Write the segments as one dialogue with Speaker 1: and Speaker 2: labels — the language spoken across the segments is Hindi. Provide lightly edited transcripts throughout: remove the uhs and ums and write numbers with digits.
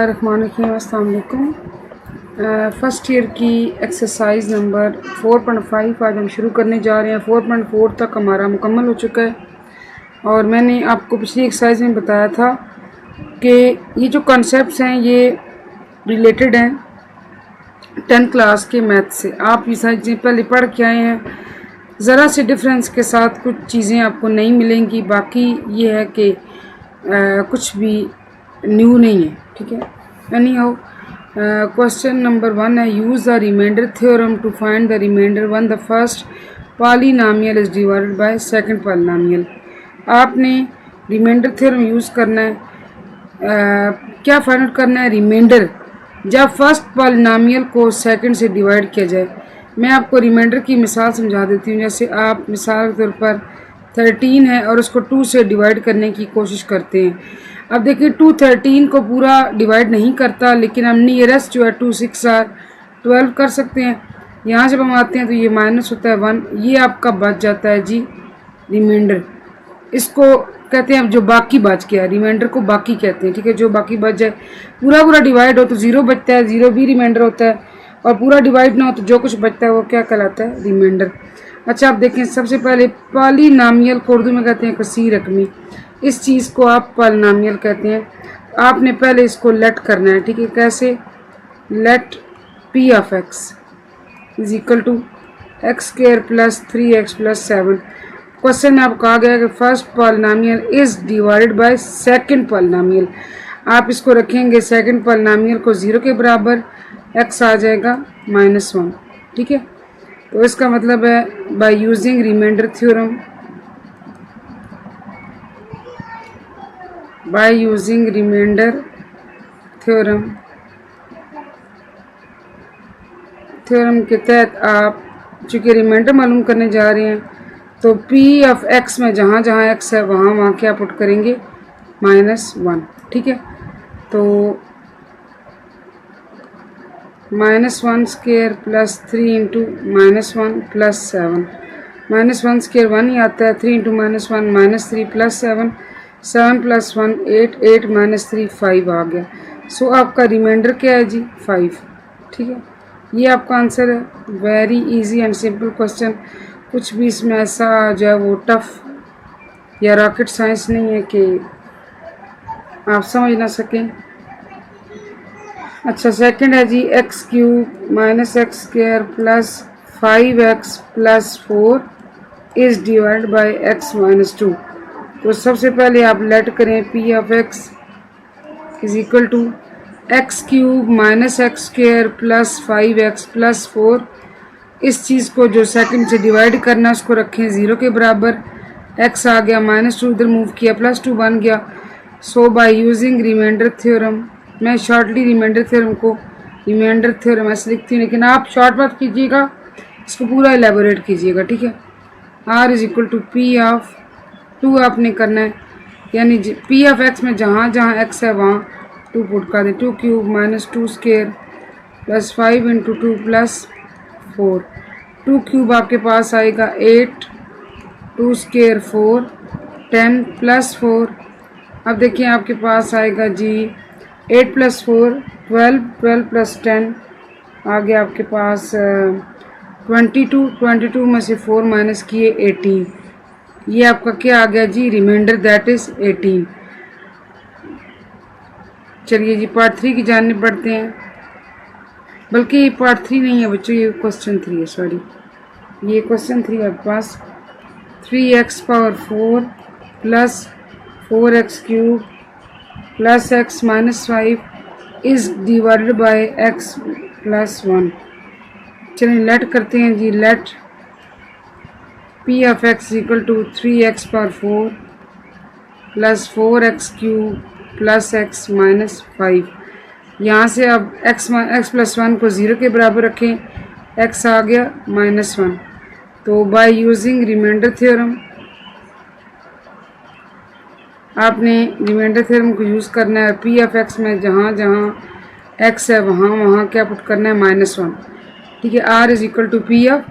Speaker 1: बिस्मिल्लाहिर्रहमानिर्रहीम। अस्सलाम वालेकुम। फ़र्स्ट ईयर की एक्सरसाइज नंबर 4.5 आज हम शुरू करने जा रहे हैं। 4.4 तक हमारा मुकम्मल हो चुका है और मैंने आपको पिछली एक्सरसाइज में बताया था कि ये जो कॉन्सेप्ट्स हैं ये रिलेटेड हैं 10th क्लास के मैथ से। आप ये सारी चीज़ें पहले पढ़ के आए हैं, ज़रा से डिफरेंस के साथ कुछ चीज़ें आपको नहीं मिलेंगी। बाकी ये है कि कुछ भी न्यू नहीं है, ठीक है। एनी हाउ, क्वेश्चन नंबर 1 है, use the remainder theorem to find the remainder when the first polynomial is divided by second polynomial. आपने रिमाइंडर थ्योरम यूज़ करना है। क्या फाइंड आउट करना है? रिमाइंडर जब फर्स्ट पॉलीनॉमियल को सेकंड से डिवाइड किया जाए। मैं आपको रिमाइंडर की मिसाल समझा देती हूँ। जैसे आप मिसाल के तौर पर 13 है और उसको 2 से डिवाइड करने की कोशिश करते हैं। अब देखिए 2 13 को पूरा डिवाइड नहीं करता, लेकिन हम नियरेस्ट जो है 2 6 और 12 कर सकते हैं। यहाँ जब हम आते हैं तो ये माइनस होता है 1, ये आपका बच जाता है जी रिमाइंडर। इसको कहते हैं अब जो बाकी बच गया, रिमाइंडर को बाकी कहते हैं, ठीक है। जो बाकी बच जाए, पूरा डिवाइड हो तो 0 बचता है, 0 भी रिमाइंडर होता है, और पूरा डिवाइड ना हो तो जो कुछ बचता है वो क्या कहलाता है? रिमाइंडर। अच्छा, आप देखें सबसे पहले पॉलीनॉमियल को उर्दू में कहते हैं कसी रकमी। इस चीज़ को आप पॉलीनॉमियल कहते हैं। आपने पहले इसको लेट करना है, ठीक है। कैसे? Let p of x is equal to x square plus 3x plus 7। Question आपको कहा गया कि first polynomial is divided by second polynomial. आप इसको रखेंगे सेकंड पॉलीनॉमियल को 0 के बराबर, x आ जाएगा -1, ठीक है। तो इसका मतलब है by using remainder theorem, by using remainder theorem के तहत आप चूँकि रिमाइंडर मालूम करने जा रहे हैं तो p ऑफ x में जहाँ जहाँ x है वहाँ क्या पुट करेंगे? -1, ठीक है। तो -1 square plus 3 into -1 plus 7। -1 square 1 ही आता है, 3 इंटू -1 -3 प्लस 7, 7 प्लस 1 8, 8 -3 5 आ गया। सो आपका रिमाइंडर क्या है जी? 5, ठीक है। ये आपका आंसर है। Very easy and simple question. कुछ भी इसमें ऐसा जो है वो टफ या रॉकेट साइंस नहीं है कि आप समझ ना सकें। अच्छा, सेकंड है जी x cube minus x square plus 5x plus 4 is divide by x minus 2। तो सबसे पहले आप लेट करें p of x is equal to x cube minus x square plus 5x plus 4। इस चीज़ को जो सेकंड से डिवाइड करना है उसको रखें 0 के बराबर, x आ गया, -2 इधर मूव किया, +2 बन गया। सो बाय यूजिंग रिमाइंडर थ्योरम, मैं शॉर्टली रिमाइंडर थ्योरम को रिमाइंडर थ्योरम ऐसे लिखती हूँ, लेकिन आप शॉर्ट बात कीजिएगा, इसको पूरा एलेबोरेट कीजिएगा, ठीक है। r is equal to p of 2 आपने करना है, यानी p ऑफ x में जहाँ जहाँ x है वहाँ 2 पुट कर दें। 2 cube minus 2 square plus 5 into 2 plus 4। 2 cube आपके पास आएगा 8, 2 स्क्वायर 4, 10 प्लस 4। अब देखिए आपके पास आएगा जी 8 प्लस 4 12, 12 प्लस 10 आ गया आपके पास 22, 22 में से 4 माइनस किए 18। ये आपका क्या आ गया जी? Reminder, that is 18। चलिए जी पार्ट 3 की जानने पढ़ते हैं। बल्कि ये पार्ट 3 नहीं है बच्चों, ये क्वेश्चन 3 है, सॉरी, ये क्वेश्चन 3 है आपके पास। 3x power 4 plus 4x cube plus x minus 5 is divided by x plus 1। चलिए लेट करते हैं जी। Let p of x equal to 3x power 4 plus 4x cube plus x minus 5। यहाँ से अब x प्लस 1 को 0 के बराबर रखें, x आ गया -1। तो बाय यूजिंग रिमाइंडर थ्योरम, आपने रिमाइंडर थ्योरम को यूज़ करना है। p ऑफ x में जहाँ जहाँ x है वहाँ वहाँ क्या पुट करना है? -1, ठीक है। r is equal to p of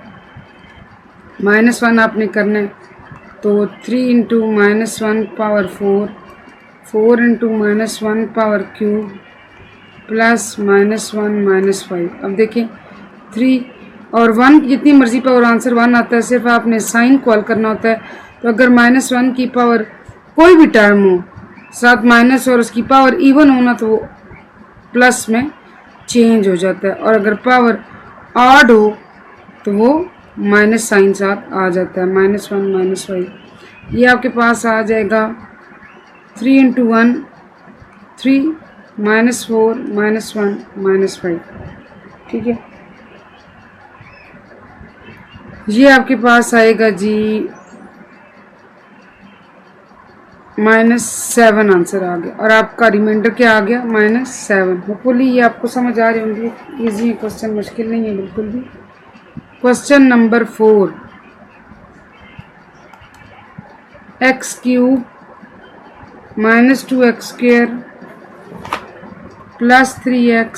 Speaker 1: -1 आपने करना है। तो 3 into -1 power 4, 4 into -1 power cube plus -1 -5। अब देखें 3 और 1 की जितनी मर्जी पावर आंसर 1 आता है, सिर्फ आपने साइन कॉल करना होता है। तो अगर -1 की पावर कोई भी टर्म हो साथ माइनस और उसकी पावर इवन होना तो वो प्लस में चेंज हो जाता है, और अगर पावर ऑड हो तो वो माइनस साइन साथ आ जाता है, -1 -5। ये आपके पास आ जाएगा 3 × 1 3 -4 -1 -5। ठीक है, ये आपके पास आएगा जी -7 आंसर आ गया, और आपका रिमाइंडर क्या आ गया -7। होपफुली ये आपको समझ आ रहे होंगे, इजी है क्वेश्चन, मुश्किल नहीं है बिल्कुल भी। Question number 4, x³ -2x² + 3x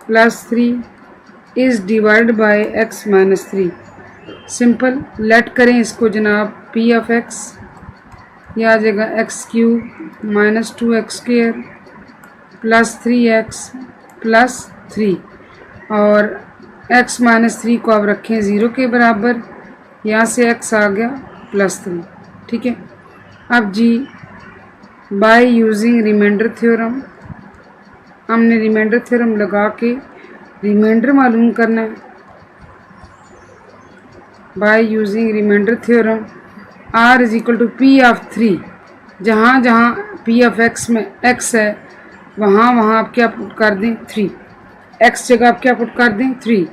Speaker 1: + 3 is divided by x - 3। Simple let करें इसको जनाब p ऑफ x, ये आ जाएगा x³ -2x² + 3x + 3, और x - 3 को आप रखें 0 के बराबर, यहाँ से x आ गया +3। ठीक है, अब जी बाय यूजिंग रिमाइंडर थ्योरम, हमने रिमाइंडर थ्योरम लगा के रिमाइंडर मालूम करना है। By using remainder theorem r = p of 3, जहाँ जहाँ p ऑफ x में x है वहाँ वहाँ आप क्या पुट कर दें 3, x जगह आप क्या पुट कर दें 3।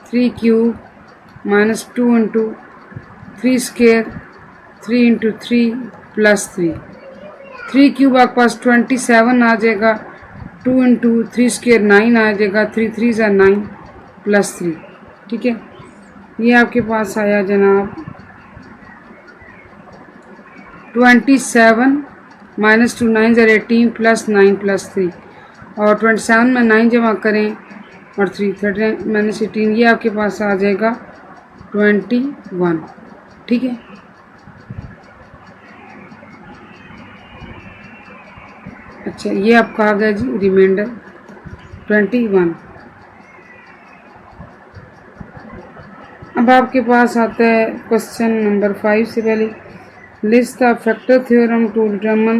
Speaker 1: 3³ -2 × 3² 3 × 3 + 3। 3³ आपके पास 27 आ जाएगा, 2 × 3² 9 आ जाएगा, 3 3 = 9 + 3। ठीक है, ये आपके पास आया जनाब 27 - 2 9 = 18 + 9 + 3, और 27 में 9 जमा करें और 3 13 - 18, ये आपके पास आ जाएगा 21। ठीक है, अच्छा ये आपका आ गया जी रिमाइंडर 21। अब आपके पास आता है क्वेश्चन नंबर 5 से पहले, list the factor theorem to determine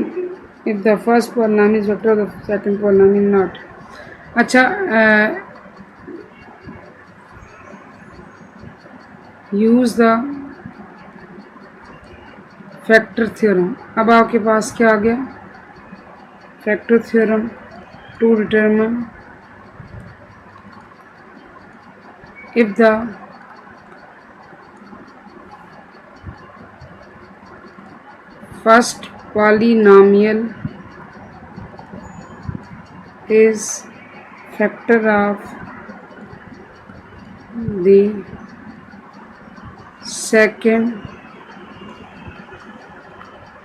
Speaker 1: if the first polynomial is factor of the second polynomial not. अच्छा, यूज द फैक्टर थ्योरम। अब आपके पास क्या आ गया, factor theorem to determine if the first polynomial is factor of the second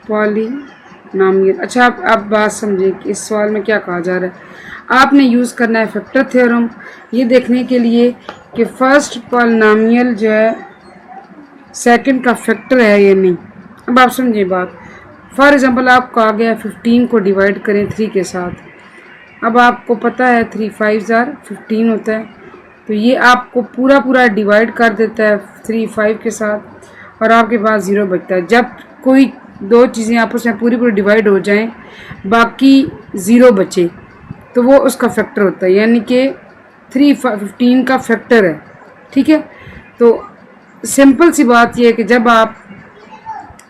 Speaker 1: polynomial। अच्छा, आप बात समझिए कि इस सवाल में क्या कहा जा रहा है। आपने यूज़ करना है फैक्टर थ्योरम ये देखने के लिए कि फर्स्ट पॉलिनॉमियल जो है सेकंड का फैक्टर है या नहीं। अब आप समझिए बात, फॉर एग्जांपल आपको आ गया 15 को डिवाइड करें 3 के साथ। अब आपको पता है 3 5 = 15 होता है, तो ये आपको पूरा पूरा डिवाइड कर देता है 3 5 के साथ, और आपके पास 0 बचता है। जब कोई दो चीज़ें आपस में पूरी पूरी डिवाइड हो जाएं बाकी 0 बचे तो वो उसका फैक्टर होता है, यानी कि 3 15 का फैक्टर है। ठीक है, तो सिंपल सी बात यह है कि जब आप,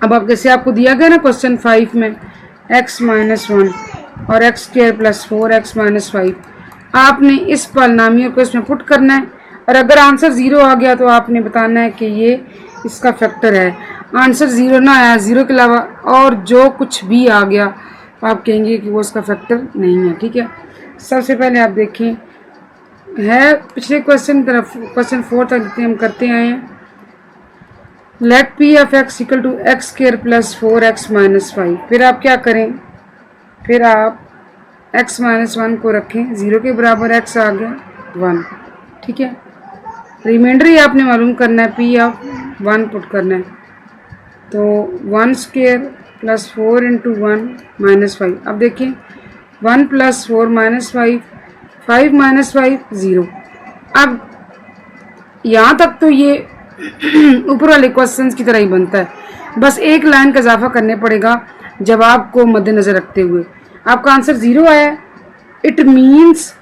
Speaker 1: अब आप जैसे आपको दिया गया ना क्वेश्चन 5 में x - 1 और x² + 4x - 5, आपने इस पॉलिनॉमियल को इसमें पुट करना है, और अगर आंसर 0 आ गया तो आपने बताना है कि ये इसका फैक्टर है। आंसर 0 ना आया, 0 के अलावा और जो कुछ भी आ गया तो आप कहेंगे कि वो इसका फैक्टर नहीं है। ठीक है, सबसे पहले आप देखें है पिछले क्वेश्चन तरफ, क्वेश्चन 4 तक जितने हम करते आए हैं। Let p of x = x² + 4x - 5। फिर आप क्या करें, फिर आप x - 1 को रखें 0 के बराबर, x आ गया 1। ठीक है, रिमाइंडर ही आपने मालूम करना है, p ऑफ 1 पुट करना है, तो 1² + 4 × 1 - 5। अब देखें 1 + 4 -5, 5 - 5 0। अब यहाँ तक तो ये ऊपर वाले क्वेश्चंस की तरह ही बनता है, बस एक लाइन का इजाफा करने पड़ेगा जवाब को मद्देनजर रखते हुए। आपका आंसर 0 आया। It means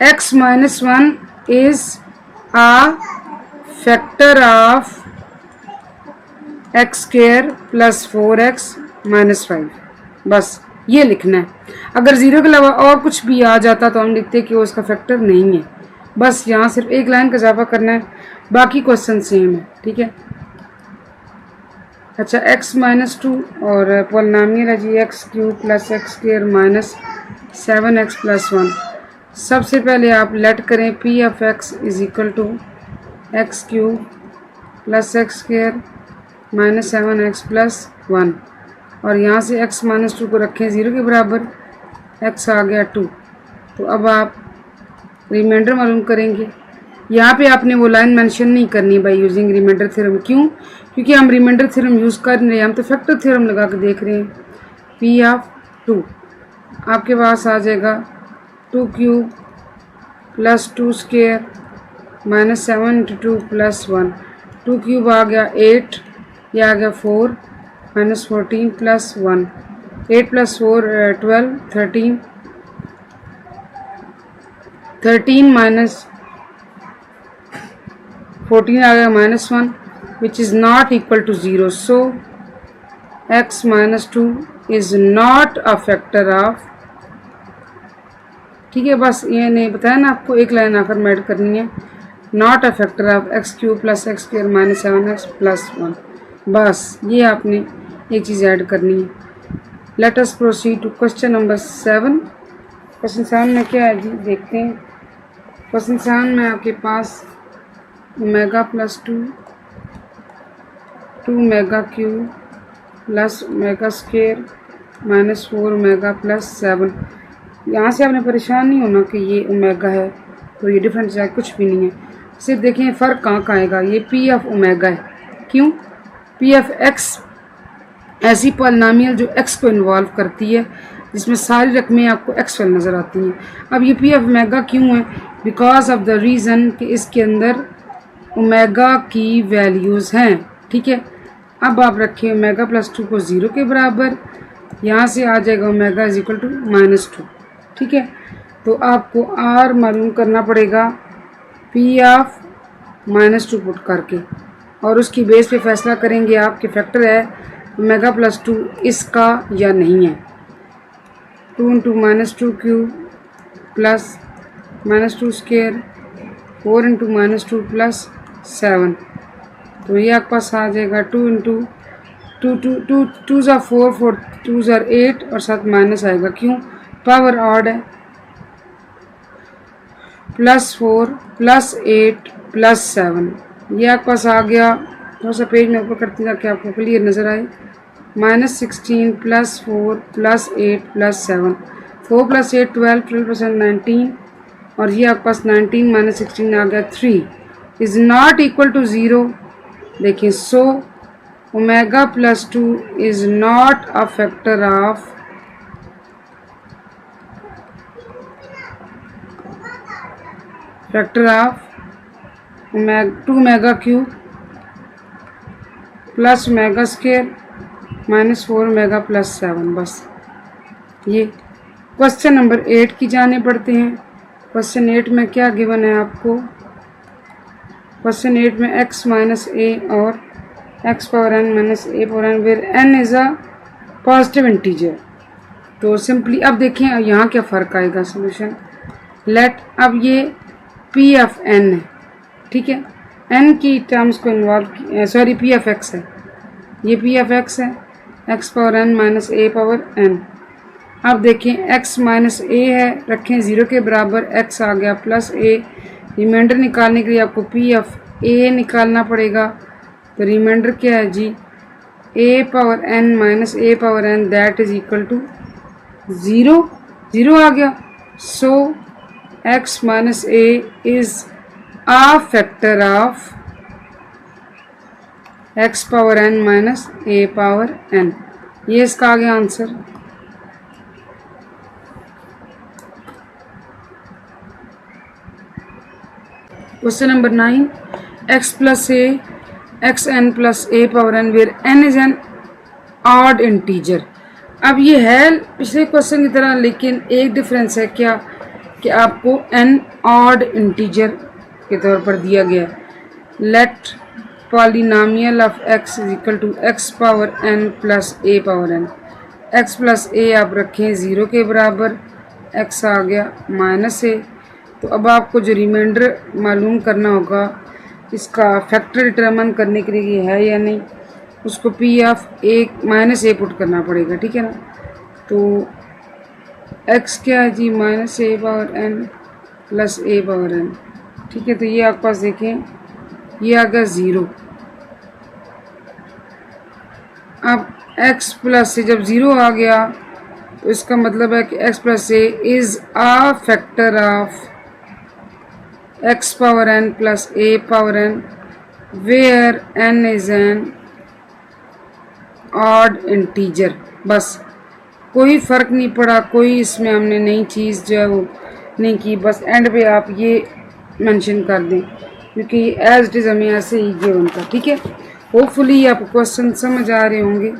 Speaker 1: x - 1 is a factor of x² + 4x - 5। बस ये लिखना है। अगर 0 के अलावा और कुछ भी आ जाता तो हम लिखते कि वो उसका फैक्टर नहीं है। बस यहाँ सिर्फ एक लाइन का इजाफा करना है, बाकी क्वेश्चन सेम है। ठीक है। अच्छा, x - 2 और पॉलिनोमियल है जी x³ + x² - 7x + 1। सबसे पहले आप लेट करें p(x) = x³ + x² - 7x + 1 और यहाँ से x - 2 को रखें 0 के बराबर, x आ गया 2। तो अब आप रिमाइंडर मालूम करेंगे। यहाँ पे आपने वो लाइन मेंशन नहीं करनी बाय यूजिंग रिमाइंडर थ्योरम। क्यों? क्योंकि हम रिमाइंडर थ्योरम यूज़ कर रहे हैं, हम तो फैक्टर थ्योरम लगा के देख रहे हैं। p(2) आपके पास आ जाएगा 2³ + 2² - 7 × 2 + 1। 2³ आ गया 8, यह आ गया 4 - 14 + 1। 8 + 4 12, 13 13 - 14 आ गया -1 which is not equal to 0. So x - 2 is not a factor of, ठीक है। बस ये नहीं बताया ना आपको, एक लाइन आखिर में ऐड करनी है, not a factor of x³ + x² - 7x + 1। बस ये आपने एक चीज़ ऐड करनी है। Let us proceed to question number 7। Question 7 में क्या है जी, देखते हैं। क्वेश्चन 7 में आपके पास ओमेगा + 2 2 + ओमेगा² - 4 ओमेगा + 7। यहाँ से आपने परेशान नहीं होना कि ये ओमेगा है तो ये डिफरेंस है, कुछ भी नहीं है। सिर्फ देखें फ़र्क कहाँ का आएगा। ये p(ओमेगा) है। क्यों? p(x) ऐसी पॉलिनोमियल जो x को इन्वॉल्व करती है, जिसमें सारी रकमें आपको x वाली नज़र आती हैं। अब ये p(ओमेगा) क्यों है? बिकॉज ऑफ द रीज़न कि इसके अंदर ओमेगा की वैल्यूज़ हैं। ठीक है। अब आप रखें ओमेगा + 2 को 0 के बराबर, यहाँ से आ जाएगा ओमेगा = -2। ठीक है। तो आपको r मालूम करना पड़ेगा p(-2) पुट करके, और उसकी बेस पे फैसला करेंगे आपके फैक्टर है ओमेगा + 2 इसका या नहीं है। 2 × -2³ + -2², 4 × -2 + 7। तो ये आपके पास आ जाएगा 2 × 2 2 × 4 4 2 × 8 और साथ माइनस आएगा। क्यों? पावर ऑड है। +4 +8 +7 ये आपके पास आ गया। थोड़ा सा पेज में ऊपर करते जाके आपको क्लियर नज़र आए। -16 +4 +8 +7, 4 + 8 12, 12 + 19 और ये आपके पास 19 - 16 आ गया 3 इज़ नॉट इक्वल टू 0। देखिए, so omega + 2 is not a factor of omega 2 omega + omega - 4 omega + 7। बस ये क्वेश्चन नंबर 8 की जाने पड़ते हैं। क्वेश्चन 8 में क्या गिवन है आपको? क्वेश्चन 8 में x - a और x⁻n - a⁻n where n is a positive integer. तो सिंपली अब देखें यहाँ क्या फ़र्क आएगा सोल्यूशन। लेट, अब ये p(n) है। ठीक है। n की टर्म्स को इन्वॉल्व, सॉरी p(x) है, ये p(x) है, x⁻n - a⁻n। अब देखें x - a है, रखें 0 के बराबर, x आ गया +a। रिमाइंडर निकालने के लिए आपको p(a) निकालना पड़ेगा। तो रिमाइंडर क्या है जी? a⁻n - a⁻n that is equal to 0। 0 आ गया। So x - a is a factor of x⁻n - a⁻n। ये इसका आ गया answer. Question number 9, x plus a x n plus a power n where n is an odd integer. अब ये है पिछले क्वेश्चन की तरह, लेकिन एक डिफरेंस है क्या कि आपको एन ऑड इंटीजर के तौर पर दिया गया। Let polynomial of x is equal to x power n plus a power n। x plus a आप रखें 0 के बराबर, x आ गया माइनस ए। तो अब आपको जो रिमाइंडर मालूम करना होगा, इसका फैक्टर डिटरमिन करने के लिए ये है या नहीं, उसको P of A minus A put करना पड़ेगा, ठीक है ना। तो x क्या है जी, minus A power n plus a power n, ठीक है। तो ये आपके पास देखें, ये आ गया 0। अब x प्लस से जब 0 आ गया तो इसका मतलब है कि x plus a is a factor of x power n plus a power n where n is an odd integer. बस कोई फ़र्क नहीं पड़ा, कोई इसमें हमने नई चीज़ जो है वो नहीं की, बस एंड पे आप ये मेंशन कर दें क्योंकि एज इट इज़ हमें ऐसे ही ये बनता, ठीक है। होपफुली आपको क्वेश्चन समझ आ रहे होंगे।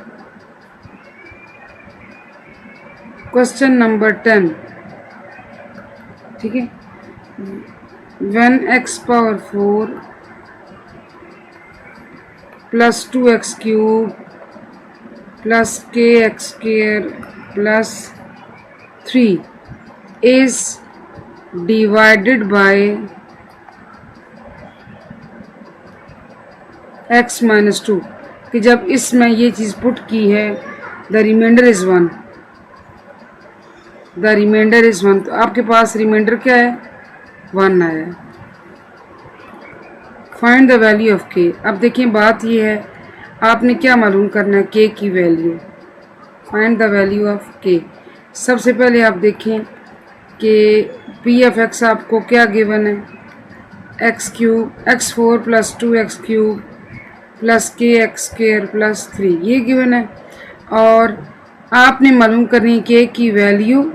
Speaker 1: क्वेश्चन नंबर 10, ठीक है। when x power 4 plus 2x cube plus kx square plus 3 is divided by x minus 2, कि जब इसमें ये चीज़ पुट की है the remainder is 1, the remainder is 1, तो आपके पास रिमाइंडर क्या है, 1 आया। Find the value of k। अब देखिए बात ये है, आपने क्या मालूम करना है, k की value. Find the value of k। सबसे पहले आप देखें कि p ऑफ x आपको क्या गिवन है, x cube x4 plus 2x cube plus kx square plus 3, ये गिवन है। और आपने मालूम करनी है k की वैल्यू,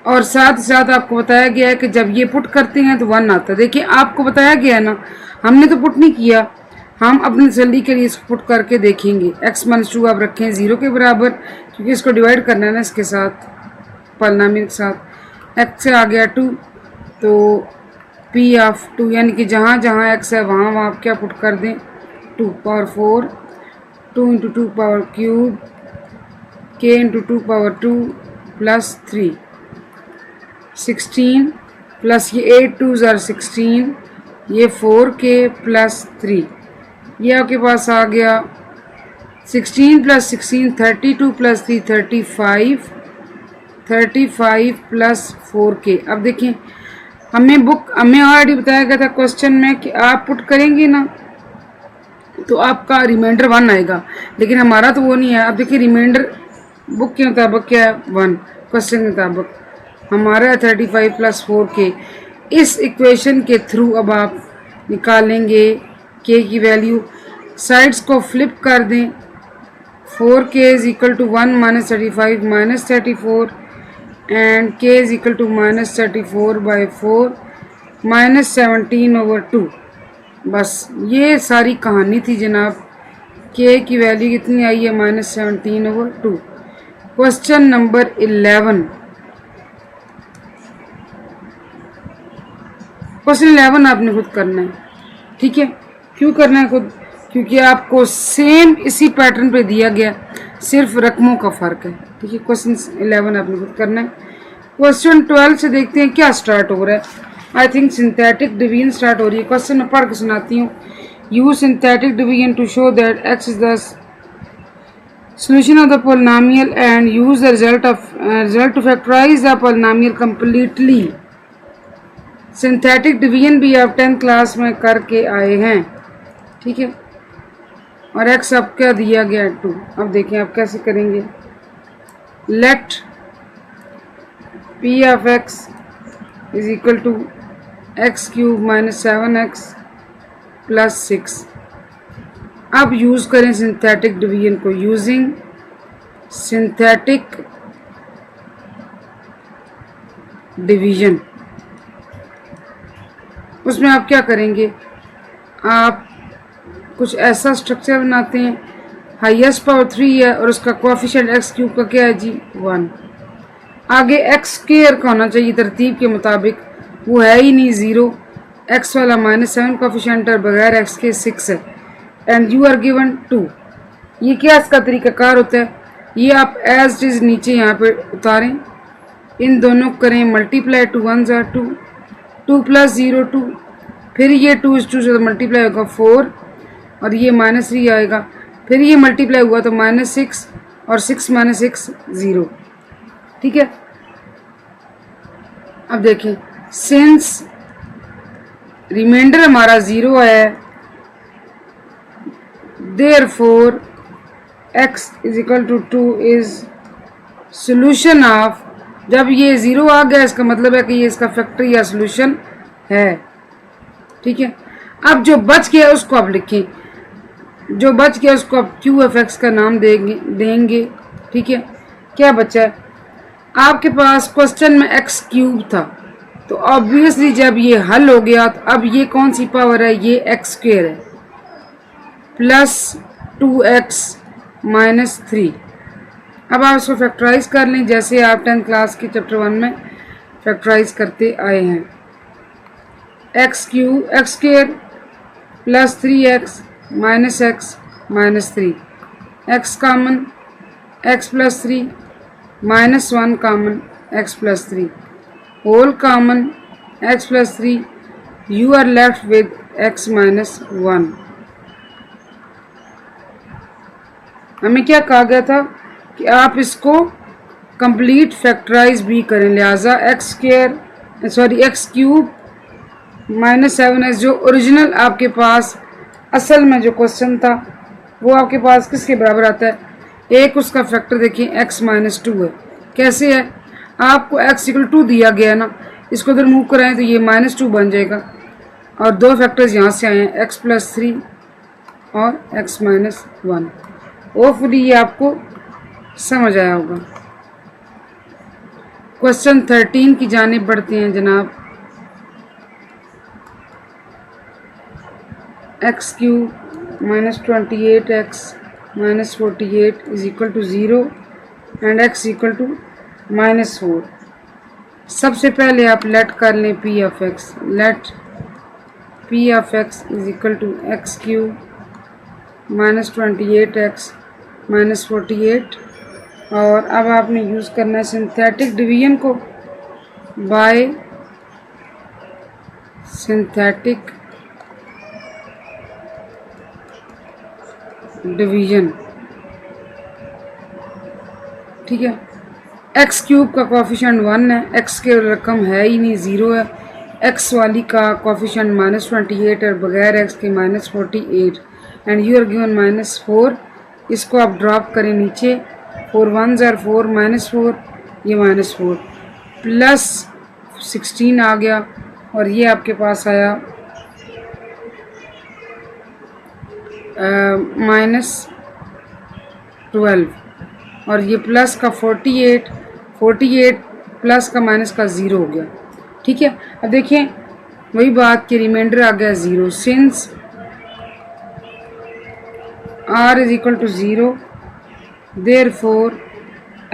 Speaker 1: और साथ ही साथ आपको बताया गया है कि जब ये पुट करते हैं तो 1 आता है। देखिए आपको बताया गया है ना, हमने तो पुट नहीं किया, हम अपनी तसल्ली के लिए इसको पुट करके देखेंगे। x माइनस 2 आप रखें 0 के बराबर, क्योंकि इसको डिवाइड करना है ना इसके साथ, पॉलिनोमियल के साथ। x से आ गया 2, तो p ऑफ 2 यानी कि जहाँ जहाँ x है वहाँ वहाँ आप क्या पुट कर दें, 2 power 4, 2 into 2 power cube, k into 2 power 2 plus 3, 16 plus ये 8 2s आर 16, ये 4k प्लस 3, ये आपके पास आ गया 16 प्लस 16 32 प्लस 3 35, 35 प्लस 4k। अब देखिए हमें ऑलरेडी बताया गया था क्वेश्चन में कि आप पुट करेंगे ना तो आपका रिमाइंडर 1 आएगा, लेकिन हमारा तो वो नहीं है। अब देखिए रिमाइंडर बुक के मुताबिक क्या है, 1, क्वेश्चन के मुताबिक हमारा 35 प्लस 4k। इस इक्वेशन के थ्रू अब आप निकालेंगे k की वैल्यू, साइड्स को फ्लिप कर दें, 4k is equal to 1 minus 35 minus 34 and k is equal to minus 34 by 4 minus 17 over 2। बस ये सारी कहानी थी जनाब। k की वैल्यू कितनी आई है, minus 17 over 2। Question number 11, question 11 आपने खुद करना है, ठीक है। क्यों करना है खुद, क्योंकि आपको सेम इसी पैटर्न पे दिया गया, सिर्फ रकमों का फ़र्क है, ठीक है। क्वेश्चन 11 आपने खुद करना है। क्वेश्चन 12 से देखते हैं क्या स्टार्ट हो रहा है। I think synthetic division start हो रही है। क्वेश्चन मैं पढ़ के सुनाती हूँ। Use synthetic division to show that x is the solution of the polynomial and use the result to factorize the polynomial completely। Synthetic division भी आप 10th क्लास में करके आए हैं, ठीक है। और x अब क्या दिया गया, 2। अब देखें आप कैसे करेंगे। Let p of x is equal to x cube minus 7x plus 6। अब यूज़ करें सिंथेटिक डिवीजन को। यूजिंग सिंथेटिक डिवीजन, उसमें आप क्या करेंगे, आप कुछ ऐसा स्ट्रक्चर बनाते हैं, हाईएस्ट पावर 3 है और उसका कोएफिशिएंट एक्स क्यूब का क्या है जी 1। आगे एक्स स्क्वायर का होना चाहिए तरतीब के मुताबिक, वो है ही नहीं 0। एक्स वाला -7 कोएफिशिएंट और बगैर एक्स के 6 है एंड यू आर गिवन 2। ये क्या इसका तरीकाकार होता है, ये आप एज इट इज़ नीचे यहाँ पे उतारें, इन दोनों करें मल्टीप्लाई, 2 1 ज़ा 2, 2 + 0 2, फिर ये 2 इस 2 से मल्टीप्लाई होगा 4 और ये -3 आएगा, फिर ये मल्टीप्लाई हुआ तो -6 और 6 - 6 0। ठीक है, अब देखें सिंस रिमाइंडर हमारा 0 है, therefore x = 2 is solution of, जब ये 0 आ गया इसका मतलब है कि ये इसका फैक्टर या सोल्यूशन है। ठीक है, अब जो बच गया उसको आप लिखें, जो बच गया उसको आप QFX का नाम देंगे। ठीक है, क्या बचा है आपके पास, क्वेश्चन में x³ था तो ऑब्वियसली जब ये हल हो गया तो अब ये कौन सी पावर है, ये x² है प्लस 2x - 3। अब आप इसको फैक्टराइज कर लें जैसे आप 10th क्लास के चैप्टर 1 में फैक्टराइज करते आए हैं। x² plus 3x -x -3, x common x + 3 -1 common x + 3 whole common x + 3, you are left with x - 1। हमें क्या कहा गया था कि आप इसको कंप्लीट फैक्टराइज भी करें, लिहाजा x² -7 जो ओरिजिनल आपके पास असल में जो क्वेश्चन था वो आपके पास किसके बराबर आता है, एक उसका फैक्टर देखिए x - 2 है। कैसे है, आपको x = 2 दिया गया ना, इसको इधर मूव कराएं तो ये -2 बन जाएगा और दो फैक्टर्स यहाँ से आए हैं x + 3 और x - 1। होपफुली ये आपको समझ आया होगा। क्वेश्चन 13 की जानिब बढ़ते हैं जनाब। x³ -28x -48 = 0 and x = -4। सबसे पहले आप लेट कर लें p(x), late p(x) = x³ -28x -48 और अब आपने यूज़ करना है सिंथेटिक डिवीजन को बाय सिंथेटिक डिवीजन। ठीक है, x³ का कोएफिशिएंट 1 है, x के रकम है ही नहीं 0 है, x वाली का कोएफिशिएंट -28 और बगैर x के -48 एंड यू आर गिवन -4। इसको आप ड्रॉप करें नीचे, 4 1 ज़ा 4 -4, ये -4 प्लस 16 आ गया और ये आपके पास आया -12 और ये प्लस का 48 प्लस का माइनस का 0 हो गया। ठीक है, अब देखें वही बात कि रिमाइंडर आ गया 0 since r = 0 therefore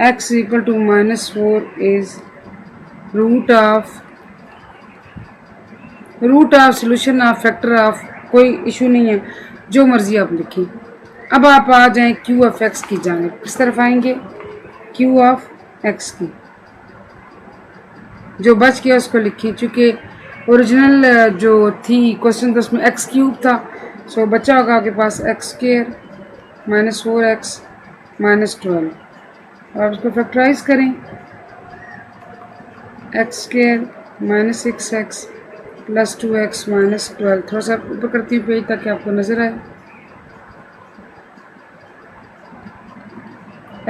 Speaker 1: x = -4 is root of solution of factor of, कोई इशू नहीं है, जो मर्जी आप लिखें। अब आप आ जाएं QFX की जानिब, किस तरफ आएंगे, QFX की, जो बच गया उसको लिखें, चूँकि ओरिजिनल जो थी क्वेश्चन था उसमें x³ था, सो बचा होगा आपके पास x² -4x -12 और आप इसको फैक्टराइज करें, x² -6x + 2x -12। थोड़ा सा ऊपर करती हूँ पेज ताकि आपको नज़र आए।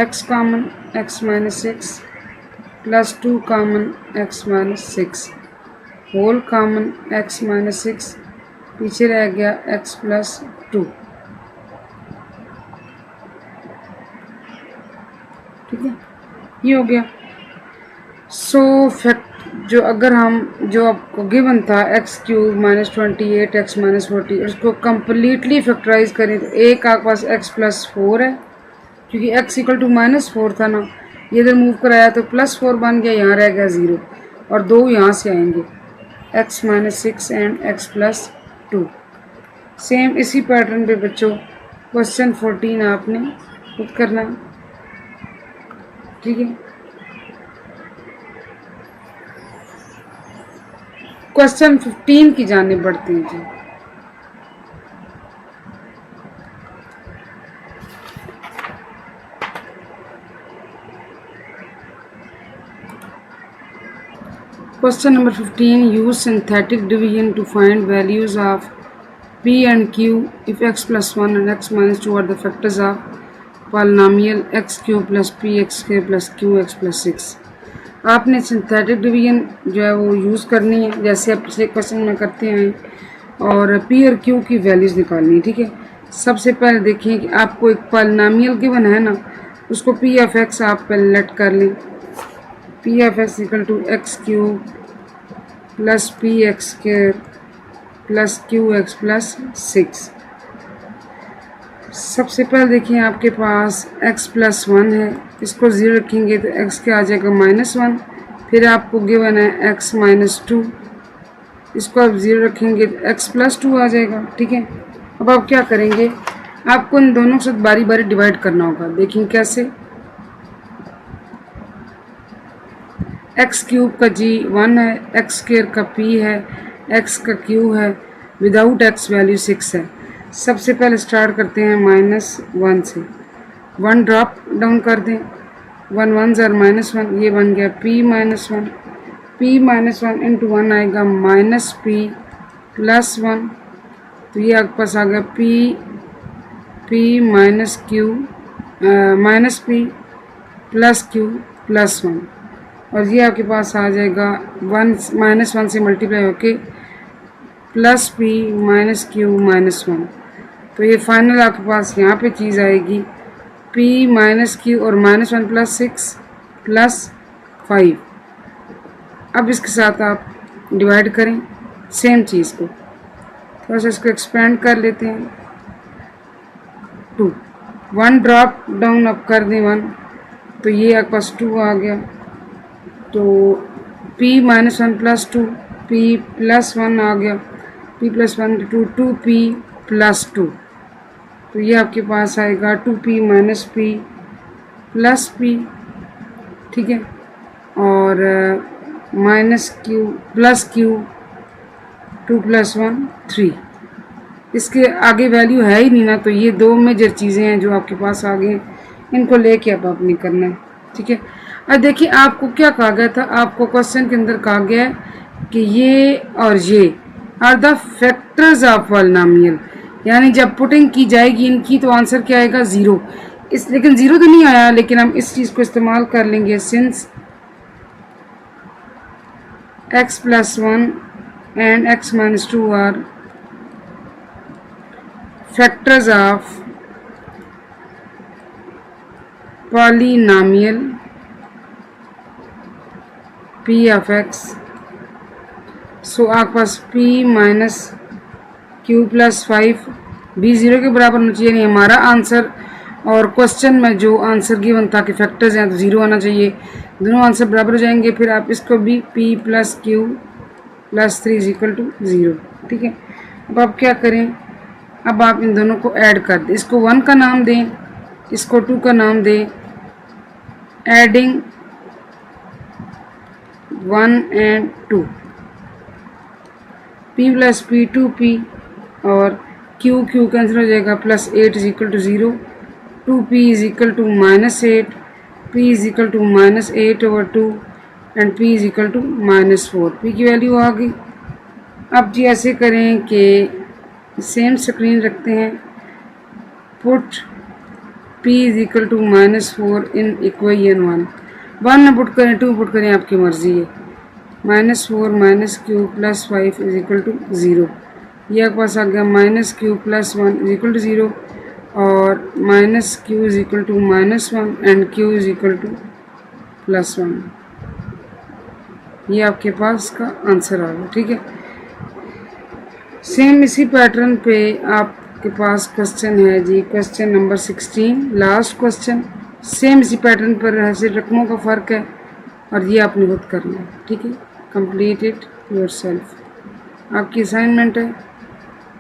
Speaker 1: x common x -6 + 2 common x -6 whole common x -6, पीछे रह गया x + 2। ठीक है, ये हो गया। सो जो अगर हम जो आपको गिवन था x cube minus 28 x minus 40 उसको कम्प्लीटली फैक्टराइज करें तो एक आपके पास एक्स प्लस 4 है, क्योंकि एक्स इक्वल टू माइनस 4 था ना, ये इधर मूव कराया तो प्लस 4 बन गया, यहाँ रह गया 0 और 2 यहाँ से आएंगे x minus 6 and x plus 2। Same इसी पैटर्न पे बच्चों क्वेश्चन 14 आपने पुट करना है, ठीक है। क्वेश्चन 15 की जाने बढ़ते हैं जी। Question number 15, use synthetic division to find values of p and q if x plus 1 and x minus 2 are the factors of polynomial x cube plus p x square plus q x plus 6। आपने सिंथेटिक डिवीजन जो है वो यूज़ करनी है, जैसे आप पिछले क्वेश्चन में करते हैं, और p और q की वैल्यूज़ निकालनी है, ठीक है। सबसे पहले देखिए कि आपको एक पॉलिनोमियल गिवन है ना, उसको p ऑफ x आप पहले लेट कर लें। p of x equal to x cube plus p x square plus q x plus 6। सबसे पहले देखिए आपके पास x प्लस 1 है, इसको 0 रखेंगे तो x क्या आ जाएगा -1। फिर आपको गिवन है x माइनस 2, इसको आप 0 रखेंगे तो x प्लस 2 आ जाएगा, ठीक है। अब आप क्या करेंगे, आपको इन दोनों के साथ बारी बारी डिवाइड करना होगा। देखें कैसे, एक्स क्यूब का g 1 है, एक्स स्क्वायर का p है, x का q है, विदाउट x वैल्यू 6 है। सबसे पहले स्टार्ट करते हैं -1 से, 1 ड्रॉप डाउन कर दें, 1 1 ज़र -1, ये बन गया p -1, p -1 इंटू 1 आएगा -p प्लस 1, तो ये आपके पास आ गया p minus q minus p plus q plus 1, और ये आपके पास आ जाएगा -1 से मल्टीप्लाई होके plus p minus q minus 1। तो ये फाइनल आपके पास यहाँ पे चीज़ आएगी p माइनस q और -1 प्लस 6 प्लस 5। अब इसके साथ आप डिवाइड करें सेम चीज़ को, थोड़ा सा इसको एक्सपेंड कर लेते हैं, 2 1 ड्रॉप डाउन अप कर दें 1, तो ये आपके पास 2 आ गया। तो p -1 प्लस 2, p प्लस 1 आ गया, p प्लस 1 2 2p प्लस 2, तो ये आपके पास आएगा 2p minus p plus p, ठीक है। और minus q plus q 2 plus 1 3, इसके आगे वैल्यू है ही नहीं ना, तो ये दो मेजर चीज़ें हैं जो आपके पास आ गए, इनको लेके अब आपने करना है, ठीक है। अब देखिए आपको क्या कहा गया था, आपको क्वेश्चन के अंदर कहा गया है कि ये और ये are the factors of polynomial, यानी जब पुटिंग की जाएगी इनकी तो आंसर क्या आएगा 0। इस लेकिन 0 तो नहीं आया, लेकिन हम इस चीज़ को इस्तेमाल कर लेंगे, since x plus 1 and x minus 2 are factors of polynomial p of x। So आपके पास p माइनस q प्लस 5 भी 0 के बराबर होना चाहिए, नहीं हमारा आंसर, और क्वेश्चन में जो आंसर गिवन था कि फैक्टर्स हैं तो 0 आना चाहिए, दोनों आंसर बराबर हो जाएंगे। फिर आप इसको भी p plus q plus 3 is equal to 0, ठीक है। अब आप क्या करें, अब आप इन दोनों को ऐड कर दें, इसको 1 का नाम दें, इसको 2 का नाम दें, adding 1 and 2, p plus p 2p और q कैंसिल हो जाएगा, plus 8 is equal to 0, 2p is equal to -8, p is equal to -8 over 2 and p is equal to -4, p की वैल्यू आ गई। अब जी ऐसे करें कि सेम स्क्रीन रखते हैं, put p is equal to -4 in equation 1 में पुट करें 2 पुट करें, आपकी मर्जी है, -4 minus q plus 5 is equal to 0, ये आपके पास आ गया -q plus 1 is equal to 0 और -q is equal to -1 and q is equal to +1। ये आपके पास का आंसर आ गया। ठीक है, सेम इसी पैटर्न पे आपके पास क्वेश्चन है जी, question number 16, last question. Same इसी पैटर्न पर ऐसे रकमों का फ़र्क है और ये आपने खुद करना है। ठीक है, कंप्लीट इट योरसेल्फ। आपकी असाइनमेंट है,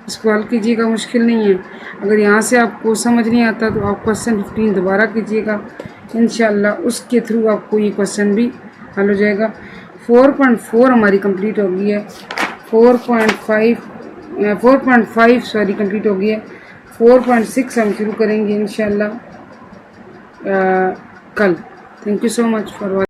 Speaker 1: इसको हल कीजिएगा, मुश्किल नहीं है। अगर यहाँ से आपको समझ नहीं आता तो आप क्वेश्चन 15 दोबारा कीजिएगा, इंशाल्लाह उसके थ्रू आपको ये क्वेश्चन भी हल हो जाएगा। 4.4 हमारी कंप्लीट हो गई है, 4.5 सॉरी कंप्लीट हो गई है। 4.6 हम शुरू करेंगे इंशाल्लाह कल। Thank you so much for